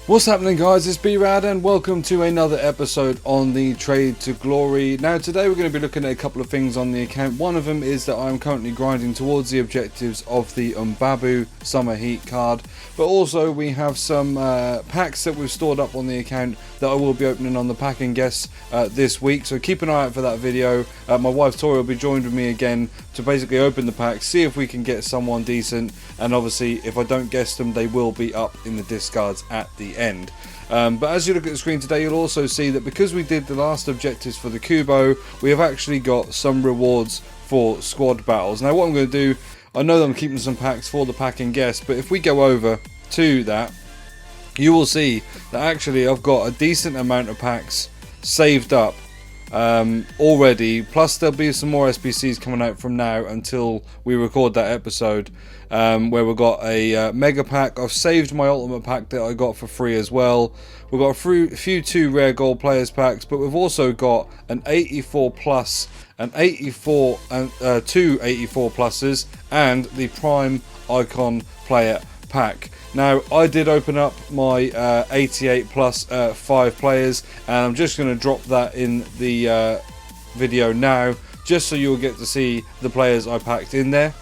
What's happening, guys? It's B-RAD and welcome to another episode on the Trade to Glory. Now today we're going to be looking at a couple of things on the account. One of them is that I'm currently grinding towards the objectives of the MBABU Summer Heat card, but also we have some packs that we've stored up on the account that I will be opening on the pack and guess this week, so keep an eye out for that video. My wife Tori will be joined with me again to basically open the packs, see if we can get someone decent, and obviously if I don't guess them they will be up in the discards at the end. But as you look at the screen today, you'll also see that because we did the last objectives for the Kubo, we have actually got some rewards for squad battles. Now what I'm going to do, I know that I'm keeping some packs for the pack and guess, but if we go over to that, you will see that actually I've got a decent amount of packs saved up already, plus there'll be some more SBCs coming out from now until we record that episode, where we've got a mega pack. I've saved my ultimate pack that I got for free as well. We've got a few 2 rare gold players packs, but we've also got an 84 plus, an 84 and 2 84 pluses, and the prime icon player pack. Now I did open up my 88 plus 5 players, and I'm just going to drop that in the video now, just so you'll get to see the players I packed in there.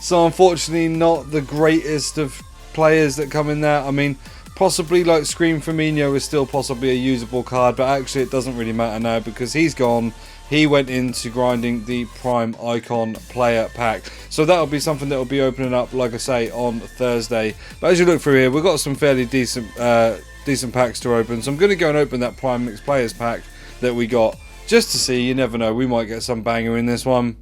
So unfortunately not the greatest of players that come in there. I mean, possibly like Scream Firmino is still possibly a usable card, but actually it doesn't really matter now because he's gone. He went into grinding the prime icon player pack, so that'll be something that will be opening up, like I say, on Thursday. But as you look through here, we've got some fairly decent packs to open, so I'm going to go and open that prime mixed players pack that we got, just to see. You never know, we might get some banger in this one.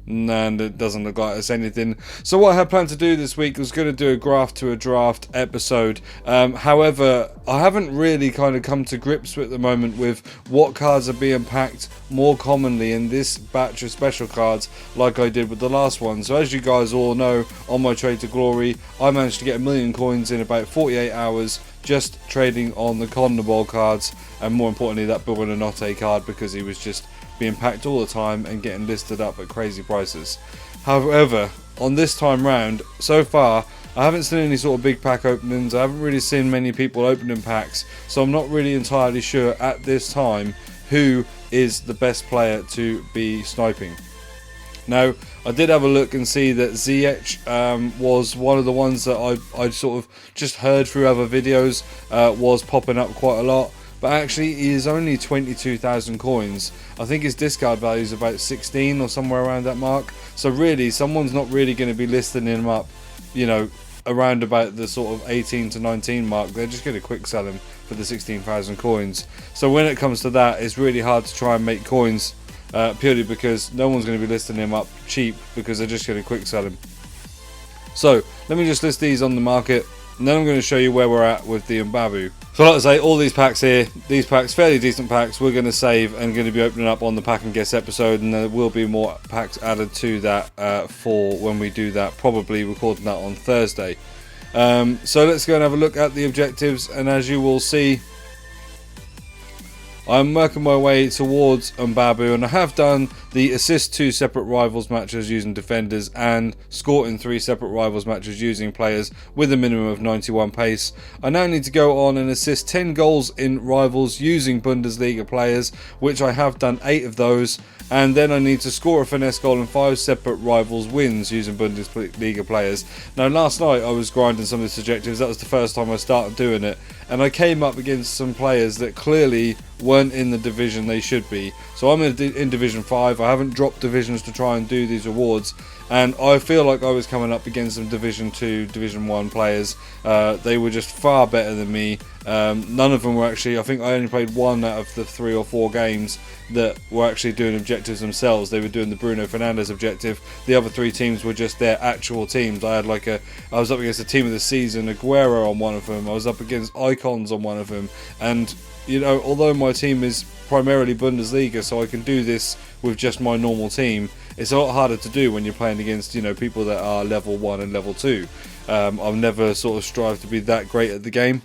And it doesn't look like it's anything. So what I had planned to do this week was going to do a graft to a draft episode. However, I haven't really kind of come to grips at the moment with what cards are being packed more commonly in this batch of special cards, like I did with the last one. So as you guys all know, on my Trade to Glory, I managed to get 1 million coins in about 48 hours just trading on the CONMEBOL cards, and more importantly that Buonanotte card, because he was just being packed all the time and getting listed up at crazy prices. However, on this time round, so far I haven't seen any sort of big pack openings. I haven't really seen many people opening packs, so I'm not really entirely sure at this time who is the best player to be sniping. Now, I did have a look and see that Ziyech was one of the ones that I sort of just heard through other videos was popping up quite a lot. But actually he is only 22,000 coins. I think his discard value is about 16 or somewhere around that mark. So really, someone's not really going to be listing him up, you know, around about the sort of 18 to 19 mark. They're just going to quick sell him for the 16,000 coins. So when it comes to that, it's really hard to try and make coins, purely because no one's going to be listing him up cheap, because they're just going to quick sell him. So let me just list these on the market, and then I'm going to show you where we're at with the MBABU. So like I say, all these packs here, these packs, fairly decent packs, we're going to save and going to be opening up on the pack and guess episode, and there will be more packs added to that for when we do that, probably recording that on Thursday. So let's go and have a look at the objectives, and as you will see, I'm working my way towards MBABU, and I have done the assist 2 separate rivals matches using defenders and scoring 3 separate rivals matches using players with a minimum of 91 pace. I now need to go on and assist 10 goals in rivals using Bundesliga players, which I have done 8 of those, and then I need to score a finesse goal in 5 separate rivals wins using Bundesliga players. Now last night I was grinding some of these objectives. That was the first time I started doing it, and I came up against some players that clearly weren't in the division they should be. So I'm in Division 5. I haven't dropped divisions to try and do these rewards, and I feel like I was coming up against some Division 2, Division 1 players. They were just far better than me. None of them were actually, I think I only played one out of the 3 or 4 games that were actually doing objectives themselves. They were doing the Bruno Fernandes objective. The other 3 teams were just their actual teams. I was up against the team of the season, Aguero on one of them. I was up against Icons on one of them. And, you know, although my team is primarily Bundesliga, so I can do this with just my normal team, it's a lot harder to do when you're playing against, you know, people that are level 1 and level 2. I've never sort of strived to be that great at the game.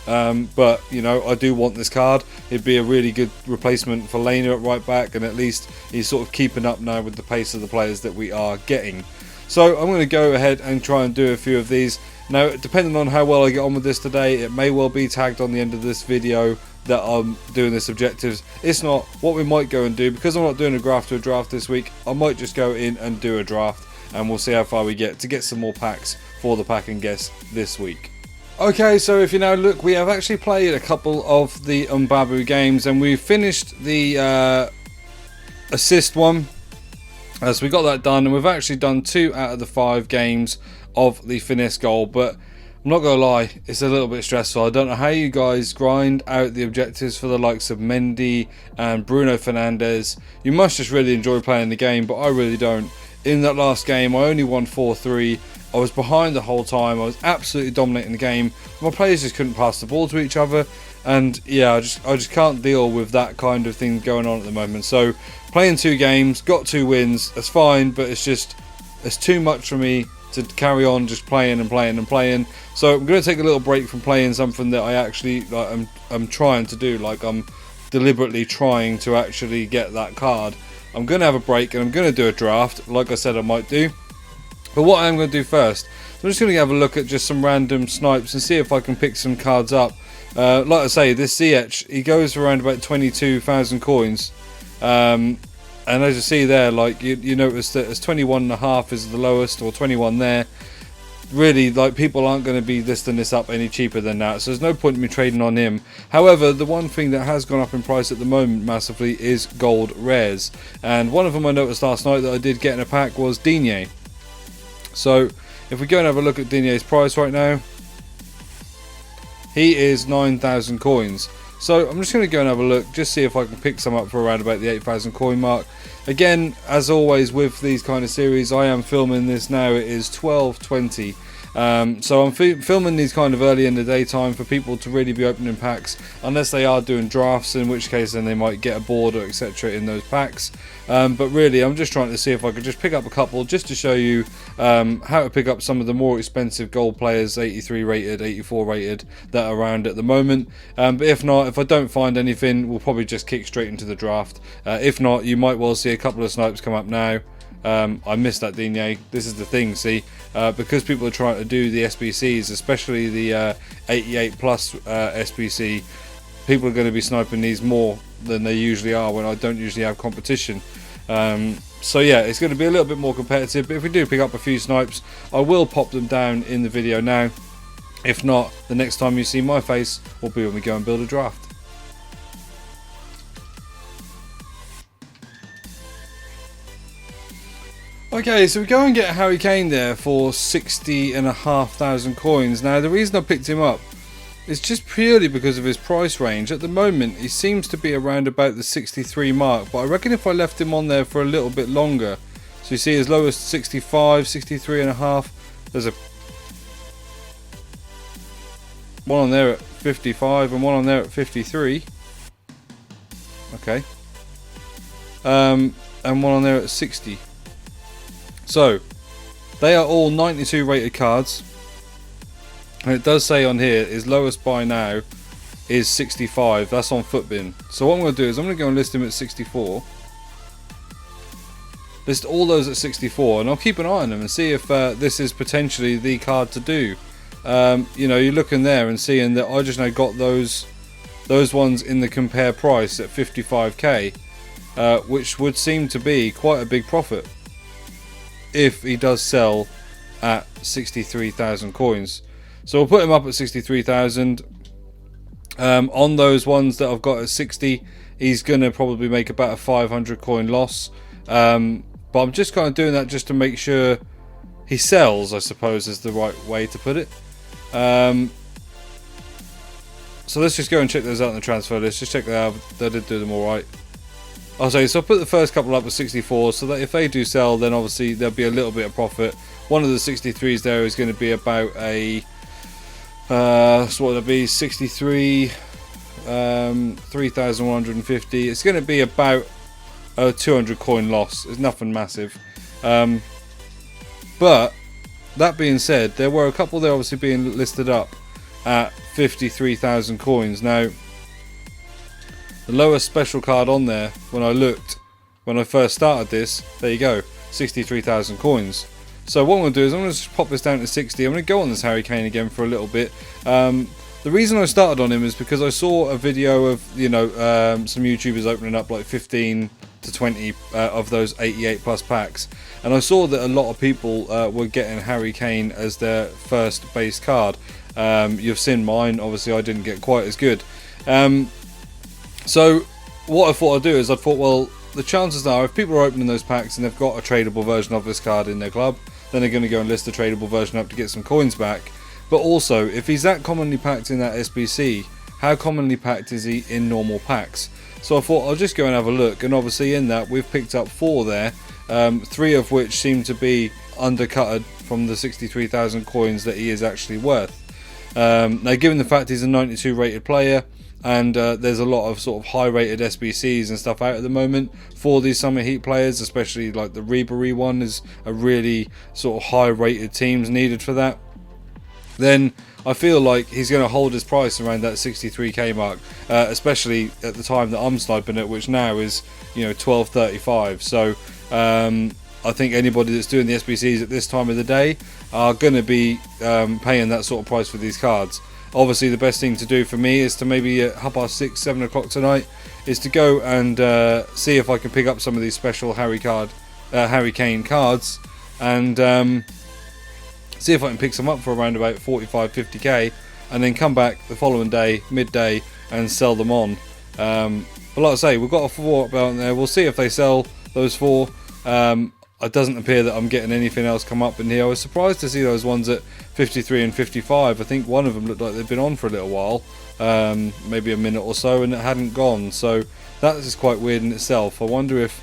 But, you know, I do want this card. It'd be a really good replacement for Lena at right back, and at least he's sort of keeping up now with the pace of the players that we are getting. So I'm going to go ahead and try and do a few of these. Now, depending on how well I get on with this today, it may well be tagged on the end of this video that I'm doing this objectives. It's not. What we might go and do, because I'm not doing a graft to a draft this week, I might just go in and do a draft, and we'll see how far we get to get some more packs for the pack and guess this week. Okay, so if you now look, we have actually played a couple of the MBABU games, and we finished the assist one. So we got that done, and we've actually done 2 out of the 5 games of the finesse goal. But I'm not gonna lie, it's a little bit stressful. I don't know how you guys grind out the objectives for the likes of Mendy and Bruno Fernandes. You must just really enjoy playing the game, but I really don't. In that last game, I only won 4-3. I was behind the whole time. I was absolutely dominating the game. My players just couldn't pass the ball to each other, and yeah, I just can't deal with that kind of thing going on at the moment. So playing 2 games, got 2 wins. That's fine, but it's too much for me to carry on just playing and playing and playing. So I'm going to take a little break from playing something that I actually I'm trying to do. Like, I'm deliberately trying to actually get that card. I'm going to have a break, and I'm going to do a draft, like I said I might do. But what I'm going to do first, I'm just going to have a look at just some random snipes and see if I can pick some cards up. Like I say, this Ziyech, he goes for around about 22,000 coins. And as you see there, like you notice that as 21.5 is the lowest, or 21 there. Really, like, people aren't going to be listing this up any cheaper than that, so there's no point in me trading on him. However, the one thing that has gone up in price at the moment massively is gold rares, and one of them I noticed last night that I did get in a pack was Digne. So if we go and have a look at Digne's price right now, he is 9,000 coins. So I'm just going to go and have a look, just see if I can pick some up for around about the 8,000 coin mark. Again, as always with these kind of series, I am filming this now. It is 12:20. So I'm filming these kind of early in the daytime for people to really be opening packs, unless they are doing drafts, in which case then they might get a board or etc. in those packs. But really, I'm just trying to see if I could just pick up a couple, just to show you how to pick up some of the more expensive gold players, 83 rated, 84 rated, that are around at the moment. But if not, if I don't find anything, we'll probably just kick straight into the draft. If not, you might well see a couple of snipes come up now. I missed that Digne. This is the thing, see, because people are trying to do the SBCs, especially the 88 plus SBC, people are going to be sniping these more than they usually are when I don't usually have competition. So yeah, it's going to be a little bit more competitive, but if we do pick up a few snipes, I will pop them down in the video now. If not, the next time you see my face will be when we go and build a draft. Okay, so we go and get Harry Kane there for 60,500 coins. Now, the reason I picked him up is just purely because of his price range. At the moment, he seems to be around about the 63 mark, but I reckon if I left him on there for a little bit longer, so you see as low as 65, 63.5, there's a one on there at 55 and one on there at 53. Okay. And one on there at 60. So, they are all 92 rated cards, and it does say on here his lowest buy now is 65. That's on Footbin. So what I'm going to do is I'm going to go and list him at 64. List all those at 64, and I'll keep an eye on them and see if this is potentially the card to do. You know, you're looking there and seeing that I just now got those ones in the compare price at 55k, which would seem to be quite a big profit if he does sell at 63,000 coins. So we'll put him up at 63,000. On those ones that I've got at 60, he's going to probably make about a 500 coin loss. But I'm just kind of doing that just to make sure he sells, I suppose is the right way to put it. So let's just go and check those out in the transfer list. Just check that out. They did do them alright. So I put the first couple up at 64, so that if they do sell, then obviously there'll be a little bit of profit. One of the 63s there is going to be about a... so what would it be? 63... 3,150. It's going to be about a 200 coin loss. It's nothing massive. But that being said, there were a couple there obviously being listed up at 53,000 coins. Now, the lowest special card on there, when I looked, when I first started this, there you go, 63,000 coins. So what I'm going to do is I'm going to just pop this down to 60. I'm going to go on this Harry Kane again for a little bit. The reason I started on him is because I saw a video of, some YouTubers opening up like 15 to 20 of those 88 plus packs, and I saw that a lot of people were getting Harry Kane as their first base card. You've seen mine, obviously I didn't get quite as good. So what I thought I'd do is I thought, well, the chances are if people are opening those packs and they've got a tradable version of this card in their club, then they're going to go and list the tradable version up to get some coins back. But also, if he's that commonly packed in that SBC, how commonly packed is he in normal packs? So I thought I'll just go and have a look, and obviously in that we've picked up 4 there, 3 of which seem to be undercutted from the 63,000 coins that he is actually worth. Now, given the fact he's a 92 rated player, and there's a lot of sort of high rated SBCs and stuff out at the moment for these Summer Heat players, especially like the Ribery one is a really sort of high rated teams needed for that, then I feel like he's going to hold his price around that 63k mark, especially at the time that I'm sniping it, which now is 12.35. So I think anybody that's doing the SBCs at this time of the day are going to be paying that sort of price for these cards. Obviously the best thing to do for me is to maybe at 6:30, 7 o'clock tonight is to go and see if I can pick up some of these special Harry Kane cards, and see if I can pick some up for around about 45-50k, and then come back the following day, midday, and sell them on. But like I say, we've got a 4 up out there. We'll see if they sell those 4. It doesn't appear that I'm getting anything else come up in here. I was surprised to see those ones at 53 and 55. I think one of them looked like they'd been on for a little while, maybe a minute or so, and it hadn't gone. So that is quite weird in itself. I wonder if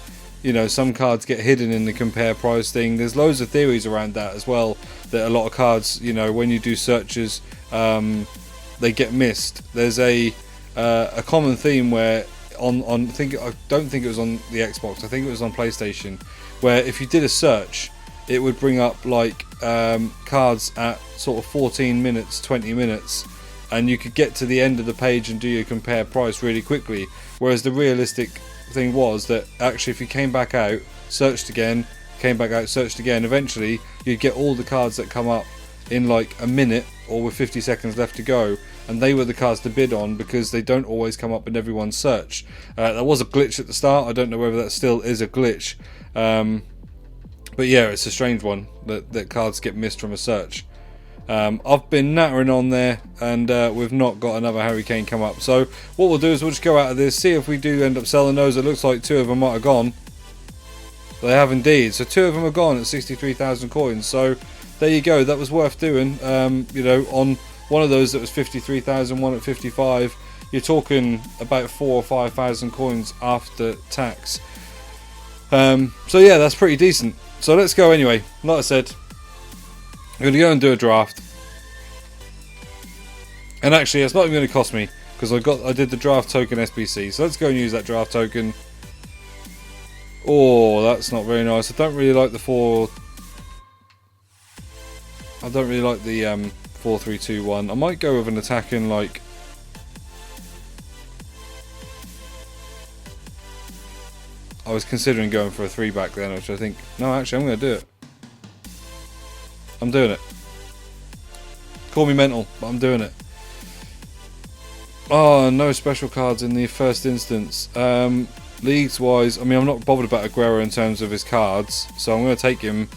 some cards get hidden in the compare price thing. There's loads of theories around that as well, that a lot of cards, when you do searches, they get missed. There's a common theme where I don't think it was on the Xbox, I think it was on PlayStation, where if you did a search, it would bring up like cards at sort of 14 minutes, 20 minutes, and you could get to the end of the page and do your compare price really quickly. Whereas the realistic thing was that actually if you came back out, searched again, came back out, searched again, eventually you'd get all the cards that come up in like a minute or with 50 seconds left to go, and they were the cards to bid on because they don't always come up in everyone's search. There was a glitch at the start. I don't know whether that still is a glitch, but yeah, it's a strange one that cards get missed from a search. I've been nattering on there, and we've not got another Harry Kane come up. So what we'll do is we'll just go out of this, see if we do end up selling those. It looks like 2 of them might have gone. They have indeed. So 2 of them are gone at 63,000 coins. So there you go. That was worth doing. On one of those that was 53,000, one at 55. You're talking about 4,000 or 5,000 coins after tax. So yeah, that's pretty decent. So let's go anyway. Like I said, I'm going to go and do a draft. And actually, it's not even going to cost me because I did the draft token SBC. So let's go and use that draft token. Oh, that's not very nice. I don't really like the 4-3-2-1. I might go with an attacking like. I was considering going for a 3 back then, which I think. No, actually, I'm going to do it. I'm doing it. Call me mental, but I'm doing it. Oh, no special cards in the first instance. Leagues wise, I mean, I'm not bothered about Aguero in terms of his cards, so I'm going to take him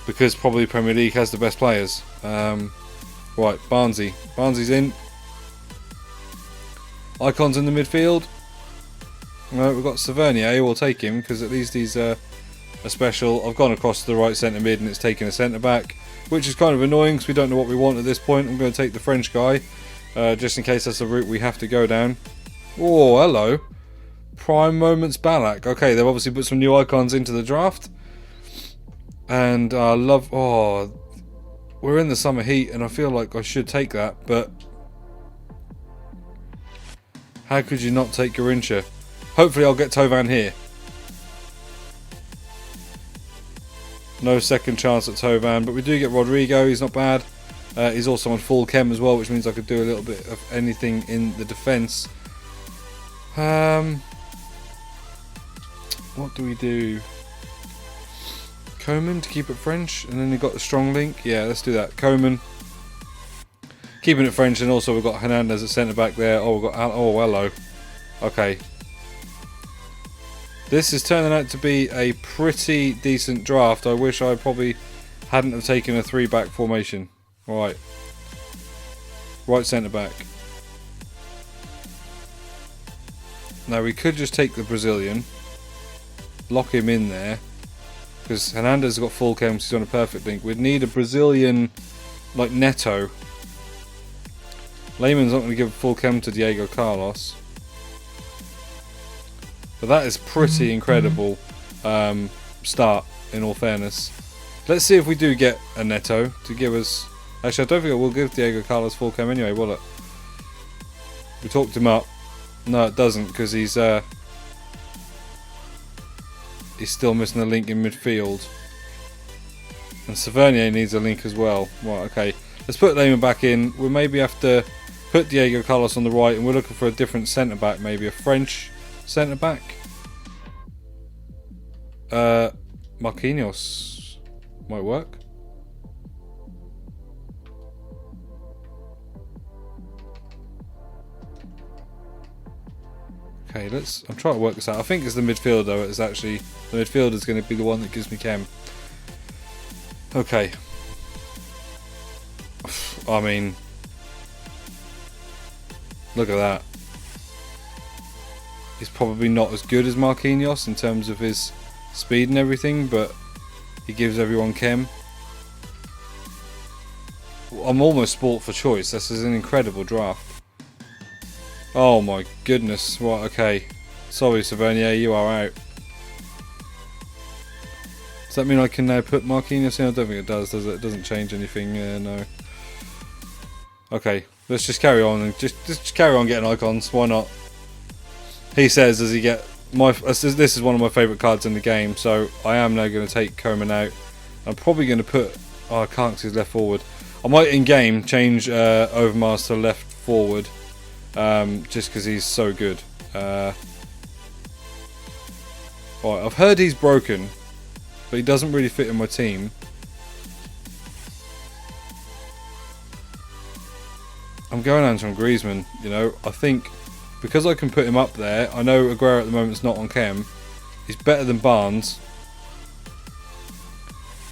because probably Premier League has the best players. Right, Barnsley. Barnsley's in. Icons in the midfield. No, we've got Savernier. We'll take him because at least he's a special. I've gone across to the right centre mid and it's taken a centre back, which is kind of annoying because we don't know what we want at this point. I'm going to take the French guy just in case that's the route we have to go down. Oh, hello. Prime Moments Ballack. Okay, they've obviously put some new icons into the draft. And I love... Oh, we're in the summer heat and I feel like I should take that, but... How could you not take Garrincha? Hopefully I'll get Tovan here. No second chance at Tovan, but we do get Rodrigo. He's not bad. He's also on full chem as well, which means I could do a little bit of anything in the defence. What do we do? Coman to keep it French, and then you've got the strong link. Yeah, let's do that. Coman. Keeping it French, and also we've got Hernandez at centre back there. Oh, we've got oh, hello. Okay. This is turning out to be a pretty decent draft. I wish I probably hadn't have taken a 3-back formation. Right. Right centre back. Now we could just take the Brazilian, lock him in there, because Hernandez has got full chem, he's on a perfect link. We'd need a Brazilian like Neto. Lehman's not going to give full chem to Diego Carlos. But that is pretty incredible start, in all fairness. Let's see if we do get a Neto to give us... Actually, I don't think it will give Diego Carlos full chem anyway, will it? We talked him up. No, it doesn't, because he's still missing a link in midfield. And Savernier needs a link as well. Right, okay. Let's put Lehman back in. We'll maybe have to put Diego Carlos on the right, and we're looking for a different centre-back, maybe a French centre-back. Marquinhos might work. Okay, I'm trying to work this out. I think it's the midfielder. It's actually the midfielder is going to be the one that gives me chem. Okay. I mean, look at that. He's probably not as good as Marquinhos in terms of his speed and everything, but he gives everyone chem. I'm almost sport for choice. This is an incredible draft. Oh my goodness. Right, okay. Sorry, Savernier, you are out. Does that mean I can now put Marquinhos in? I don't think it does it? It doesn't change anything, no. Okay, let's just carry on and just carry on getting icons. Why not? He says as he get this is one of my favourite cards in the game, so I am now going to take Coman out. I'm probably going to put... Oh, I can't because he's left forward. I might in game change Overmars to left forward. Just because he's so good. Right, I've heard he's broken, but he doesn't really fit in my team. I'm going Antoine Griezmann, you know. I think because I can put him up there, I know Aguero at the moment is not on chem. He's better than Barnes.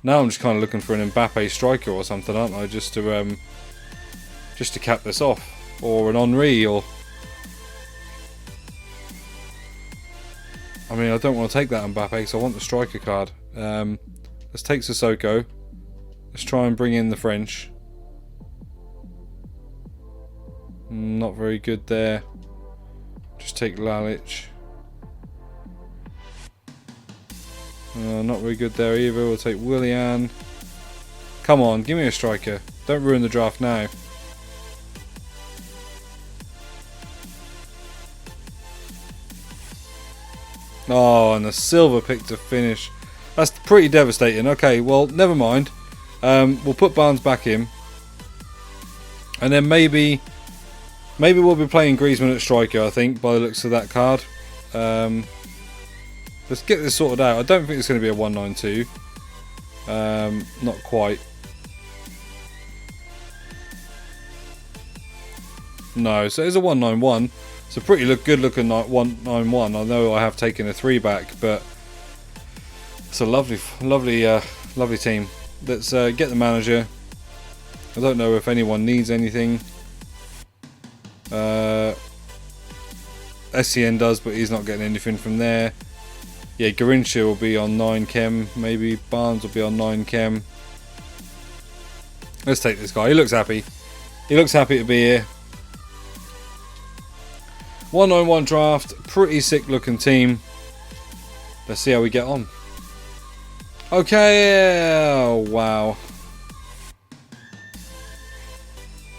Now I'm just kind of looking for an Mbappe striker or something, aren't I? Just to cap this off. Or an Henry, or... I mean, I don't want to take that Mbappe because I want the striker card. Let's take Sissoko. Let's try and bring in the French. Not very good there. Just take Lalic. Not very good there either. We'll take Willian. Come on, give me a striker. Don't ruin the draft now. Oh, and the silver pick to finish. That's pretty devastating. Okay, well, never mind. We'll put Barnes back in. And then maybe we'll be playing Griezmann at striker, I think, by the looks of that card. Let's get this sorted out. I don't think it's going to be a 192. Not quite. No, so it's a 191. It's a pretty good looking 191. I know I have taken a 3-back, but it's a lovely team. Let's get the manager. I don't know if anyone needs anything. SCN does, but he's not getting anything from there. Yeah, Garincha will be on 9 chem, maybe Barnes will be on 9 chem. Let's take this guy. He looks happy. He looks happy to be here. 191 draft, pretty sick looking team. Let's see how we get on. Okay, oh, wow.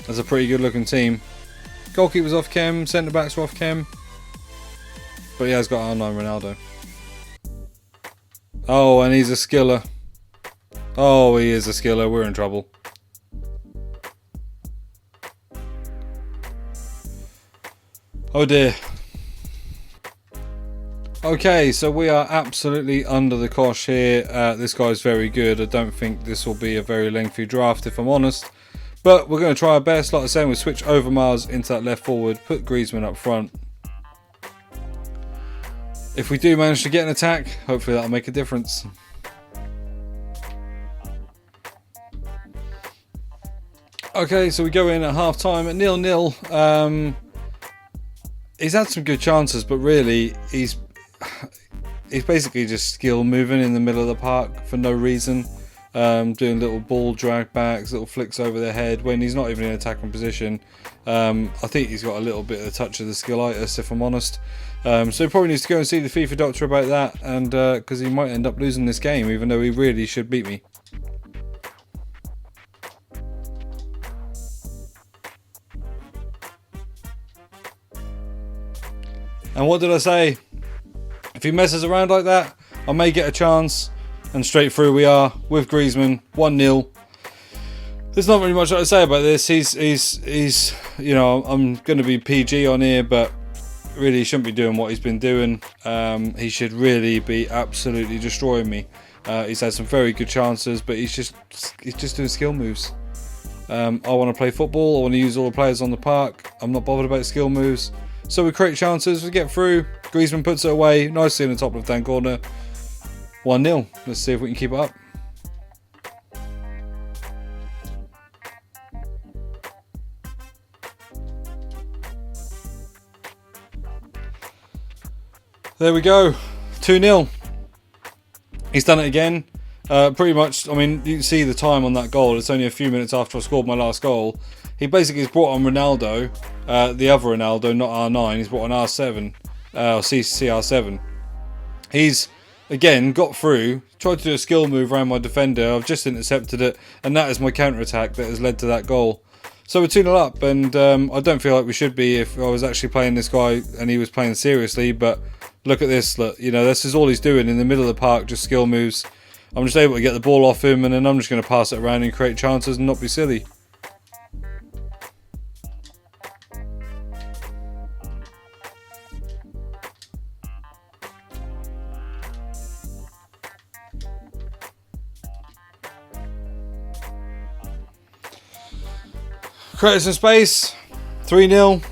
That's a pretty good looking team. Goalkeeper's off chem, centre backs are off chem. But he has got R9 Ronaldo. Oh, and he's a skiller. Oh, he is a skiller. We're in trouble. Oh dear. Okay, so we are absolutely under the cosh here. This guy's very good. I don't think this will be a very lengthy draft, if I'm honest. But we're going to try our best. Like I said, we'll switch Overmars into that left forward, put Griezmann up front. If we do manage to get an attack, hopefully that'll make a difference. Okay, so we go in at half time at 0-0. He's had some good chances, but really he's basically just skill moving in the middle of the park for no reason, doing little ball drag backs, little flicks over their head when he's not even in attacking position. I think he's got a little bit of the touch of the skillitis, if I'm honest. So he probably needs to go and see the FIFA doctor about that, and because he might end up losing this game, even though he really should beat me. And what did I say? If he messes around like that, I may get a chance. And straight through we are with Griezmann, 1-0. There's not really much to say about this. He's you know, I'm going to be PG on here, but really he shouldn't be doing what he's been doing. He should really be absolutely destroying me. He's had some very good chances, but he's just doing skill moves. I want to play football. I want to use all the players on the park. I'm not bothered about skill moves. So we create chances, we get through. Griezmann puts it away nicely in the top left-hand corner. 1-0. Let's see if we can keep it up. There we go. 2-0. He's done it again. Pretty much, I mean, you can see the time on that goal. It's only a few minutes after I scored my last goal. He basically has brought on Ronaldo, the other Ronaldo, not R9. He's brought on R7, or CR7. He's, again, got through, tried to do a skill move around my defender. I've just intercepted it, and that is my counter-attack that has led to that goal. So we're 2-0 up, and I don't feel like we should be if I was actually playing this guy and he was playing seriously, but look at this. Look, you know, this is all he's doing in the middle of the park, just skill moves. I'm just able to get the ball off him, and then I'm just going to pass it around and create chances and not be silly. Create some space. 3-0.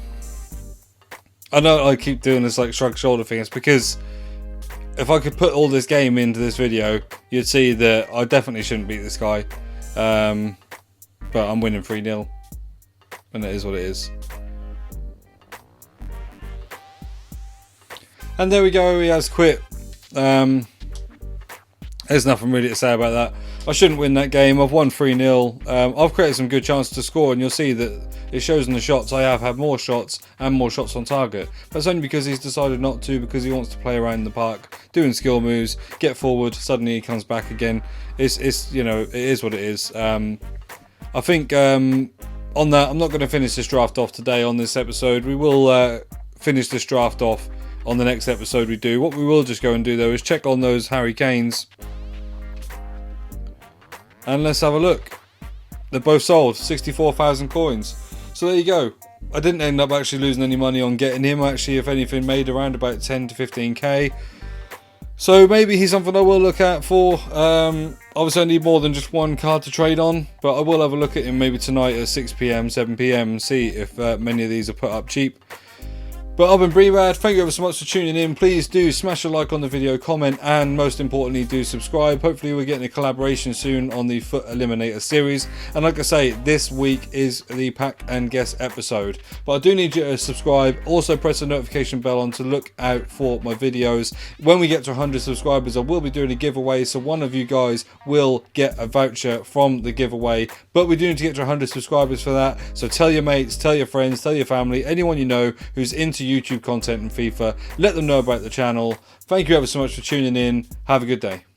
I know I keep doing this like shrug shoulder thing. It's because if I could put all this game into this video, you'd see that I definitely shouldn't beat this guy. But I'm winning 3-0. And it is what it is. And there we go. He has quit. There's nothing really to say about that. I shouldn't win that game. I've won 3-0. I've created some good chances to score, and you'll see that it shows in the shots. I have had more shots and more shots on target. That's only because he's decided not to, because he wants to play around the park, doing skill moves, get forward, suddenly he comes back again. It's you know, it is what it is. I think on that, I'm not going to finish this draft off today on this episode. We will finish this draft off on the next episode we do. What we will just go and do though is check on those Harry Kanes. And let's have a look. They're both sold, 64,000 coins. So there you go. I didn't end up actually losing any money on getting him. Actually, if anything, made around about 10 to 15k. So maybe he's something I will look at for. Obviously I need more than just one card to trade on, but I will have a look at him maybe tonight at 6 PM, 7 PM and see if many of these are put up cheap. But I've been B-RAD, thank you ever so much for tuning in. Please do smash a like on the video, comment, and most importantly do subscribe. Hopefully we're getting a collaboration soon on the Foot Eliminator series. And like I say, this week is the pack and guess episode. But I do need you to subscribe. Also press the notification bell on to look out for my videos. When we get to 100 subscribers, I will be doing a giveaway. So one of you guys will get a voucher from the giveaway. But we do need to get to 100 subscribers for that. So tell your mates, tell your friends, tell your family, anyone you know who's into YouTube content and FIFA, let them know about the channel. Thank you ever so much for tuning in. Have a good day.